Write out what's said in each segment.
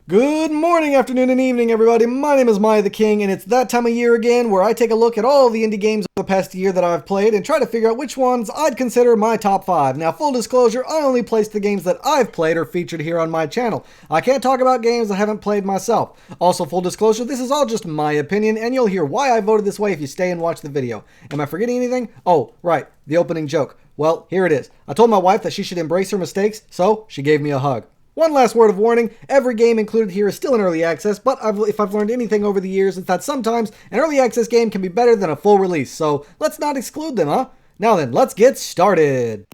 Good morning, afternoon, and evening, everybody. My name is miahtheking, and it's that time of year again where I take a look at all the indie games of the past year that I've played and try to figure out which ones I'd consider my top 5. Now, full disclosure, I only place the games that I've played or featured here on my channel. I can't talk about games I haven't played myself. Also, full disclosure, this is all just my opinion, and you'll hear why I voted this way if you stay and watch the video. Am I forgetting anything? Oh, right, the opening joke. Well, here it is. I told my wife that she should embrace her mistakes, so she gave me a hug. One last word of warning, every game included here is still in early access, but if I've learned anything over the years, it's that sometimes an early access game can be better than a full release, so let's not exclude them, huh? Now then, let's get started!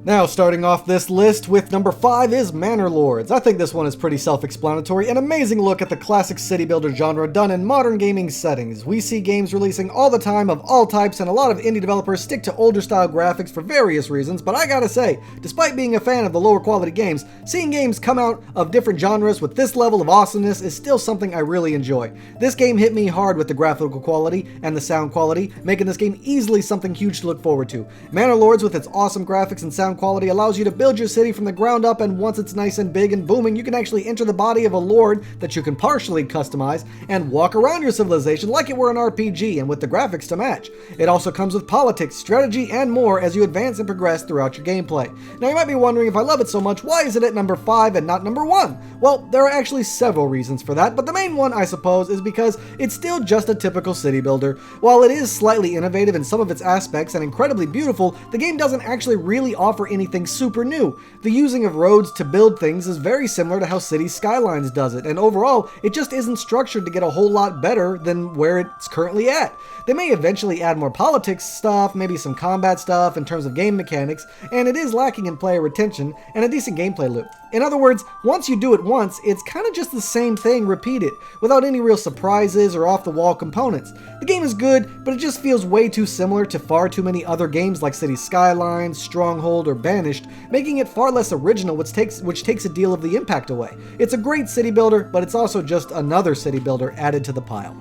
Now, starting off this list with number 5 is Manor Lords. I think this one is pretty self-explanatory, an amazing look at the classic city builder genre done in modern gaming settings. We see games releasing all the time of all types, and a lot of indie developers stick to older style graphics for various reasons, but I gotta say, despite being a fan of the lower quality games, seeing games come out of different genres with this level of awesomeness is still something I really enjoy. This game hit me hard with the graphical quality and the sound quality, making this game easily something huge to look forward to. Manor Lords, with its awesome graphics and sound quality, allows you to build your city from the ground up, and once it's nice and big and booming, you can actually enter the body of a lord that you can partially customize and walk around your civilization like it were an RPG and with the graphics to match. It also comes with politics, strategy, and more as you advance and progress throughout your gameplay. Now you might be wondering, if I love it so much, why is it at number 5 and not number 1? Well, there are actually several reasons for that, but the main one, I suppose, is because it's still just a typical city builder. While it is slightly innovative in some of its aspects and incredibly beautiful, the game doesn't actually really offer anything super new. The using of roads to build things is very similar to how Cities Skylines does it, and overall, it just isn't structured to get a whole lot better than where it's currently at. They may eventually add more politics stuff, maybe some combat stuff in terms of game mechanics, and it is lacking in player retention and a decent gameplay loop. In other words, once you do it once, it's kind of just the same thing repeated, without any real surprises or off-the-wall components. The game is good, but it just feels way too similar to far too many other games like Cities Skylines, Stronghold, or Banished, making it far less original, which takes a deal of the impact away. It's a great city builder, but it's also just another city builder added to the pile.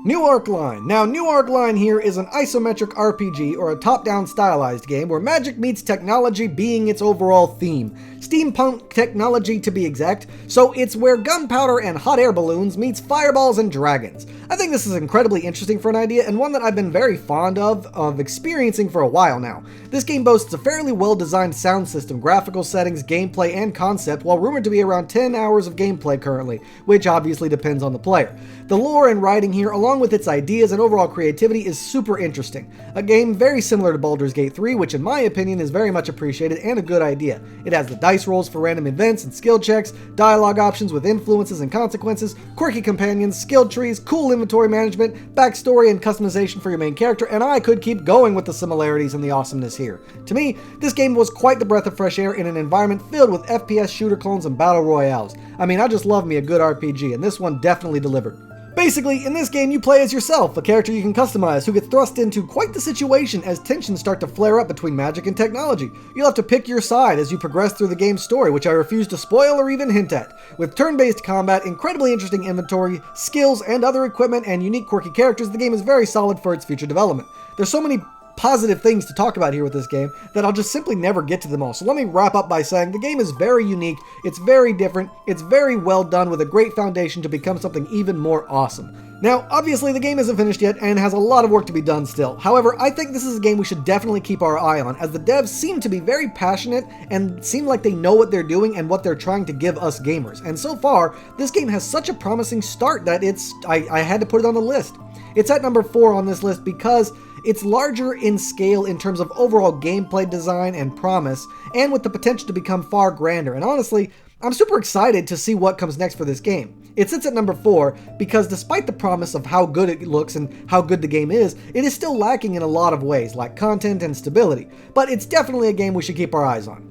New Arcline. Now, New Arcline here is an isometric RPG, or a top-down stylized game, where magic meets technology being its overall theme. Steampunk technology, to be exact, so it's where gunpowder and hot air balloons meets fireballs and dragons. I think this is incredibly interesting for an idea, and one that I've been very fond of experiencing for a while now. This game boasts a fairly well-designed sound system, graphical settings, gameplay, and concept, while rumored to be around 10 hours of gameplay currently, which obviously depends on the player. The lore and writing here, along with its ideas and overall creativity, is super interesting. A game very similar to Baldur's Gate 3, which in my opinion is very much appreciated and a good idea. It has the dice rolls for random events and skill checks, dialogue options with influences and consequences, quirky companions, skill trees, cool inventory management, backstory and customization for your main character, and I could keep going with the similarities and the awesomeness here. To me, this game was quite the breath of fresh air in an environment filled with FPS shooter clones and battle royales. I mean, I just love me a good RPG, and this one definitely delivered. Basically, in this game you play as yourself, a character you can customize who gets thrust into quite the situation as tensions start to flare up between magic and technology. You'll have to pick your side as you progress through the game's story, which I refuse to spoil or even hint at. With turn-based combat, incredibly interesting inventory, skills, and other equipment, and unique quirky characters, the game is very solid for its future development. There's so many positive things to talk about here with this game that I'll just simply never get to them all. So let me wrap up by saying the game is very unique, it's very different, it's very well done with a great foundation to become something even more awesome. Now, obviously the game isn't finished yet and has a lot of work to be done still. However, I think this is a game we should definitely keep our eye on, as the devs seem to be very passionate and seem like they know what they're doing and what they're trying to give us gamers. And so far, this game has such a promising start that I had to put it on the list. It's at number 4 on this list because it's larger in scale in terms of overall gameplay design and promise, and with the potential to become far grander. And honestly, I'm super excited to see what comes next for this game. It sits at number 4 because despite the promise of how good it looks and how good the game is, it is still lacking in a lot of ways, like content and stability. But it's definitely a game we should keep our eyes on.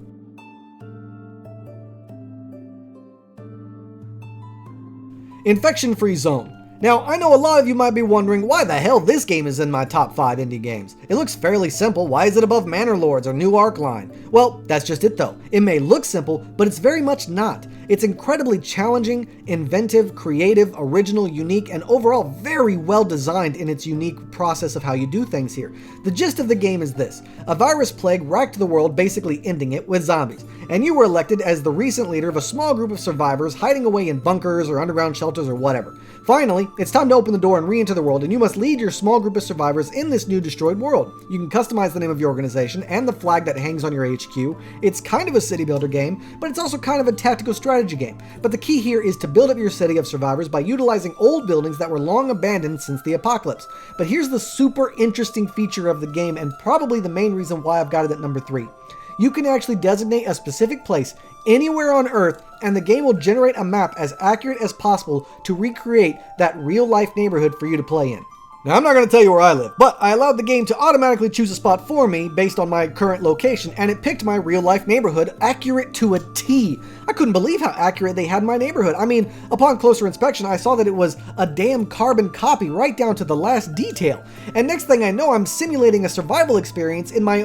Infection-Free Zone. Now, I know a lot of you might be wondering why the hell this game is in my top 5 indie games. It looks fairly simple. Why is it above Manor Lords or New Arcline? Well, that's just it though. It may look simple, but it's very much not. It's incredibly challenging, inventive, creative, original, unique, and overall very well designed in its unique process of how you do things here. The gist of the game is this: a virus plague racked the world, basically ending it with zombies, and you were elected as the recent leader of a small group of survivors hiding away in bunkers or underground shelters or whatever. Finally, it's time to open the door and re-enter the world, and you must lead your small group of survivors in this new destroyed world. You can customize the name of your organization and the flag that hangs on your HQ. It's kind of a city builder game, but it's also kind of a tactical strategy game. But the key here is to build up your city of survivors by utilizing old buildings that were long abandoned since the apocalypse. But here's the super interesting feature of the game, and probably the main reason why I've got it at number 3. You can actually designate a specific place anywhere on Earth, and the game will generate a map as accurate as possible to recreate that real-life neighborhood for you to play in. Now, I'm not going to tell you where I live, but I allowed the game to automatically choose a spot for me based on my current location, and it picked my real-life neighborhood accurate to a T. I couldn't believe how accurate they had my neighborhood. I mean, upon closer inspection, I saw that it was a damn carbon copy right down to the last detail. And next thing I know, I'm simulating a survival experience on my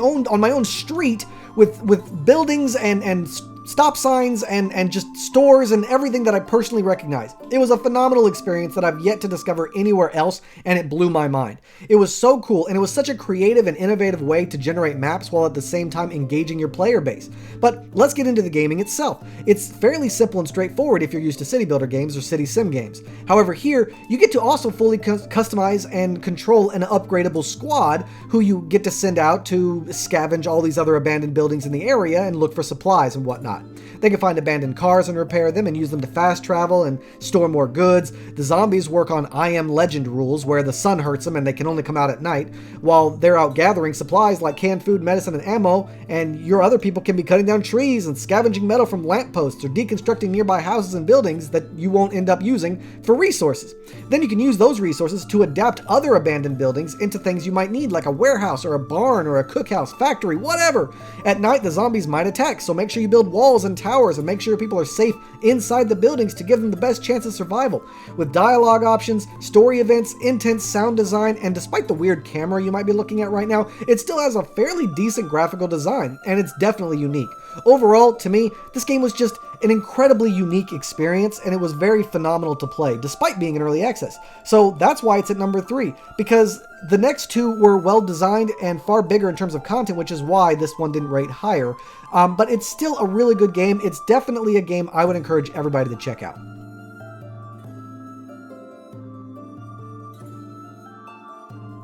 own street with buildings and stop signs and just stores and everything that I personally recognize. It was a phenomenal experience that I've yet to discover anywhere else, and it blew my mind. It was so cool, and it was such a creative and innovative way to generate maps while at the same time engaging your player base. But let's get into the gaming itself. It's fairly simple and straightforward if you're used to city builder games or city sim games. However, here, you get to also fully customize and control an upgradable squad who you get to send out to scavenge all these other abandoned buildings in the area and look for supplies and whatnot. They can find abandoned cars and repair them and use them to fast travel and store more goods. The zombies work on I Am Legend rules where the sun hurts them and they can only come out at night, while they're out gathering supplies like canned food, medicine, and ammo, and your other people can be cutting down trees and scavenging metal from lampposts or deconstructing nearby houses and buildings that you won't end up using for resources. Then you can use those resources to adapt other abandoned buildings into things you might need, like a warehouse or a barn or a cookhouse, factory, whatever. At night, the zombies might attack, so make sure you build walls and towers and make sure people are safe inside the buildings to give them the best chance of survival. With dialogue options, story events, intense sound design, and despite the weird camera you might be looking at right now, it still has a fairly decent graphical design, and it's definitely unique. Overall, to me, this game was just an incredibly unique experience, and it was very phenomenal to play, despite being in early access. So that's why it's at number 3, because the next two were well designed and far bigger in terms of content, which is why this one didn't rate higher. But it's still a really good game. It's definitely a game I would encourage everybody to check out.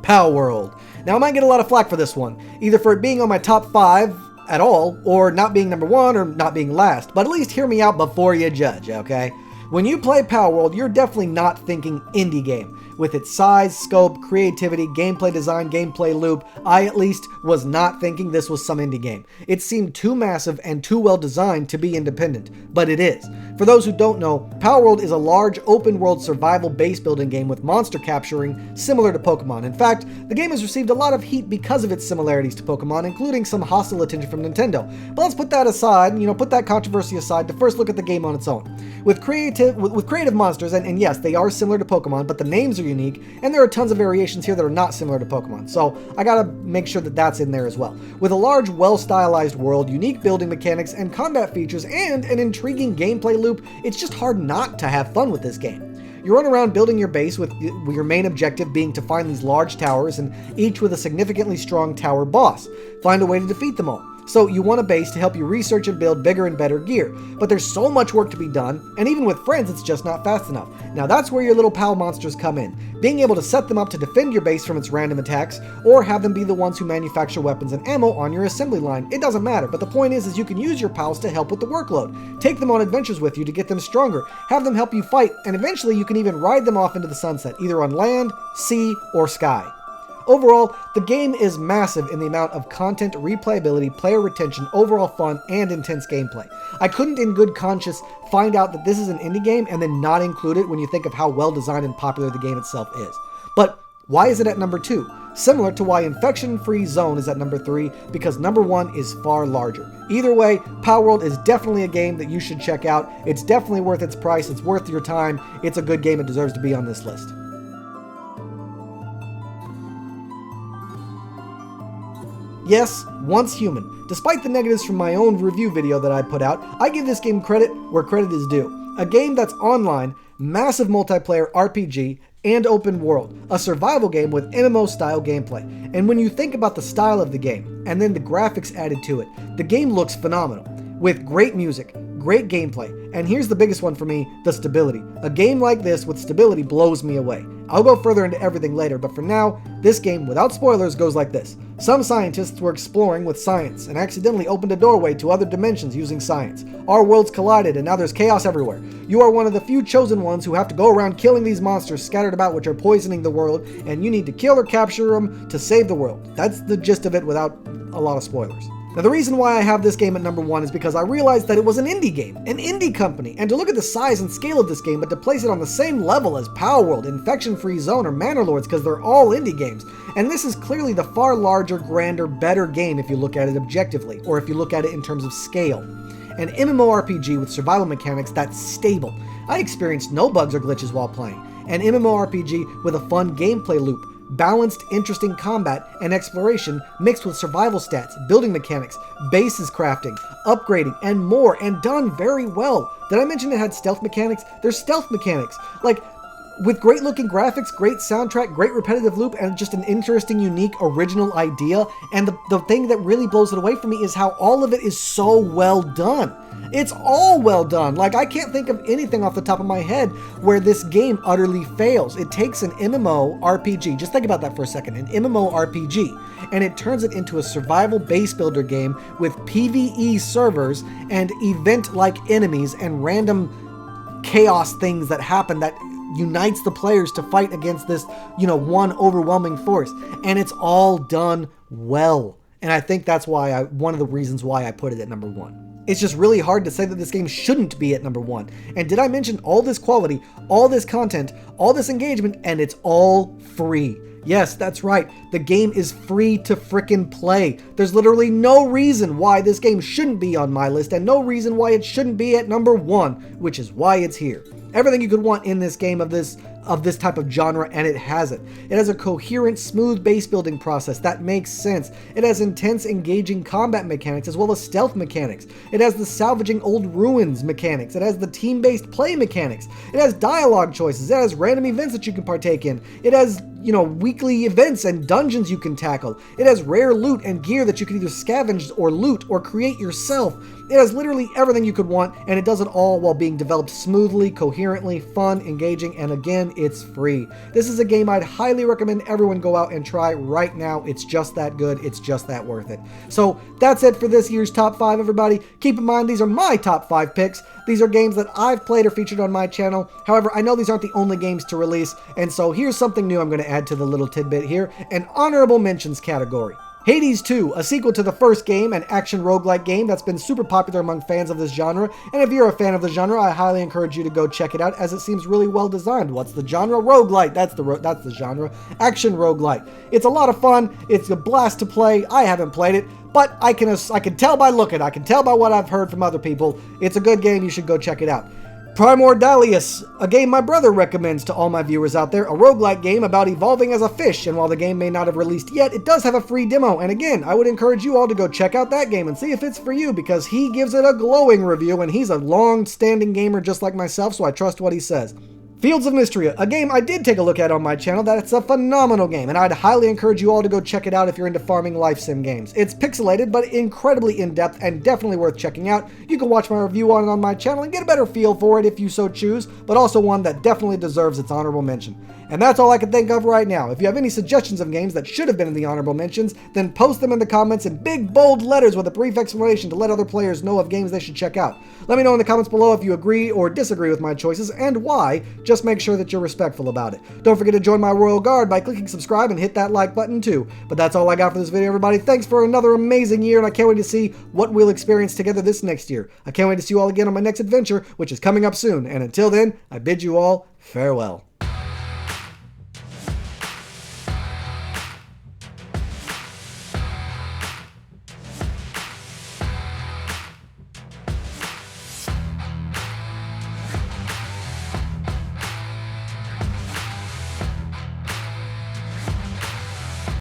Palworld. Now, I might get a lot of flack for this one, either for it being on my top 5 at all, or not being number 1, or not being last, but at least hear me out before you judge, okay? When you play Palworld, you're definitely not thinking indie game. With its size, scope, creativity, gameplay design, gameplay loop, I at least was not thinking this was some indie game. It seemed too massive and too well designed to be independent, but it is. For those who don't know, Palworld is a large open-world survival base building game with monster capturing similar to Pokemon. In fact, the game has received a lot of heat because of its similarities to Pokemon, including some hostile attention from Nintendo. But let's put that aside, put that controversy aside to first look at the game on its own. With creative monsters, and yes, they are similar to Pokemon, but the names are unique, and there are tons of variations here that are not similar to Pokemon, so I gotta make sure that that's in there as well. With a large, well-stylized world, unique building mechanics, and combat features, and an intriguing gameplay loop, it's just hard not to have fun with this game. You run around building your base with your main objective being to find these large towers, and each with a significantly strong tower boss. Find a way to defeat them all. So you want a base to help you research and build bigger and better gear, but there's so much work to be done, and even with friends it's just not fast enough. Now that's where your little pal monsters come in, being able to set them up to defend your base from its random attacks, or have them be the ones who manufacture weapons and ammo on your assembly line. It doesn't matter, but the point is you can use your pals to help with the workload. Take them on adventures with you to get them stronger, have them help you fight, and eventually you can even ride them off into the sunset, either on land, sea, or sky. Overall, the game is massive in the amount of content, replayability, player retention, overall fun, and intense gameplay. I couldn't in good conscience find out that this is an indie game and then not include it when you think of how well designed and popular the game itself is. But why is it at number 2? Similar to why Infection Free Zone is at number 3, because number 1 is far larger. Either way, Palworld is definitely a game that you should check out. It's definitely worth its price, it's worth your time, it's a good game, it deserves to be on this list. Yes, once human. Despite the negatives from my own review video that I put out, I give this game credit where credit is due. A game that's online, massive multiplayer RPG, and open world. A survival game with MMO-style gameplay. And when you think about the style of the game, and then the graphics added to it, the game looks phenomenal. With great music, great gameplay, and here's the biggest one for me, the stability. A game like this with stability blows me away. I'll go further into everything later, but for now, this game, without spoilers, goes like this. Some scientists were exploring with science and accidentally opened a doorway to other dimensions using science. Our worlds collided and now there's chaos everywhere. You are one of the few chosen ones who have to go around killing these monsters scattered about which are poisoning the world, and you need to kill or capture them to save the world. That's the gist of it without a lot of spoilers. Now, the reason why I have this game at number 1 is because I realized that it was an indie game, an indie company, and to look at the size and scale of this game, but to place it on the same level as Palworld, Infection Free Zone, or Manor Lords, because they're all indie games. And this is clearly the far larger, grander, better game if you look at it objectively, or if you look at it in terms of scale. An MMORPG with survival mechanics that's stable. I experienced no bugs or glitches while playing. An MMORPG with a fun gameplay loop. Balanced, interesting combat and exploration mixed with survival stats, building mechanics, bases crafting, upgrading, and more, and done very well. Did I mention it had stealth mechanics? There's stealth mechanics. Like, with great looking graphics, great soundtrack, great repetitive loop, and just an interesting, unique, original idea. And the thing that really blows it away for me is how all of it is so well done. It's all well done. Like, I can't think of anything off the top of my head where this game utterly fails. It takes an MMO RPG, just think about that for a second, an MMO RPG, and it turns it into a survival base builder game with PvE servers and event-like enemies and random chaos things that happen that unites the players to fight against this, one overwhelming force. And it's all done well. And I think that's why one of the reasons why I put it at number 1. It's just really hard to say that this game shouldn't be at number 1. And did I mention all this quality, all this content, all this engagement, and it's all free? Yes, that's right. The game is free to frickin' play. There's literally no reason why this game shouldn't be on my list, and no reason why it shouldn't be at number 1, which is why it's here. Everything you could want in this game of this type of genre, and it has it. It has a coherent, smooth base building process that makes sense. It has intense, engaging combat mechanics as well as stealth mechanics. It has the salvaging old ruins mechanics. It has the team-based play mechanics. It has dialogue choices. It has random events that you can partake in. It has, weekly events and dungeons you can tackle. It has rare loot and gear that you can either scavenge or loot or create yourself. It has literally everything you could want, and it does it all while being developed smoothly, coherently, fun, engaging, and again, it's free. This is a game I'd highly recommend everyone go out and try right now. It's just that good. It's just that worth it. So that's it for this year's top 5, everybody. Keep in mind, these are my top 5 picks. These are games that I've played or featured on my channel. However, I know these aren't the only games to release, and so here's something new I'm going to add to the little tidbit here, an honorable mentions category. Hades 2, a sequel to the first game, an action roguelike game that's been super popular among fans of this genre, and if you're a fan of the genre, I highly encourage you to go check it out as it seems really well designed. What's the genre? Roguelike, that's the genre. Action roguelike. It's a lot of fun, it's a blast to play. I haven't played it, but I can tell by looking, I can tell by what I've heard from other people. It's a good game, you should go check it out. Primordialis, a game my brother recommends to all my viewers out there, a roguelike game about evolving as a fish, and while the game may not have released yet, it does have a free demo, and again, I would encourage you all to go check out that game and see if it's for you, because he gives it a glowing review, and he's a long-standing gamer just like myself, so I trust what he says. Fields of Mystery, a game I did take a look at on my channel. That's a phenomenal game, and I'd highly encourage you all to go check it out if you're into farming life sim games. It's pixelated, but incredibly in-depth and definitely worth checking out. You can watch my review on it on my channel and get a better feel for it if you so choose, but also one that definitely deserves its honorable mention. And that's all I can think of right now. If you have any suggestions of games that should have been in the honorable mentions, then post them in the comments in big, bold letters with a brief explanation to let other players know of games they should check out. Let me know in the comments below if you agree or disagree with my choices and why. Just make sure that you're respectful about it. Don't forget to join my Royal Guard by clicking subscribe and hit that like button too. But that's all I got for this video, everybody. Thanks for another amazing year, and I can't wait to see what we'll experience together this next year. I can't wait to see you all again on my next adventure, which is coming up soon. And until then, I bid you all farewell.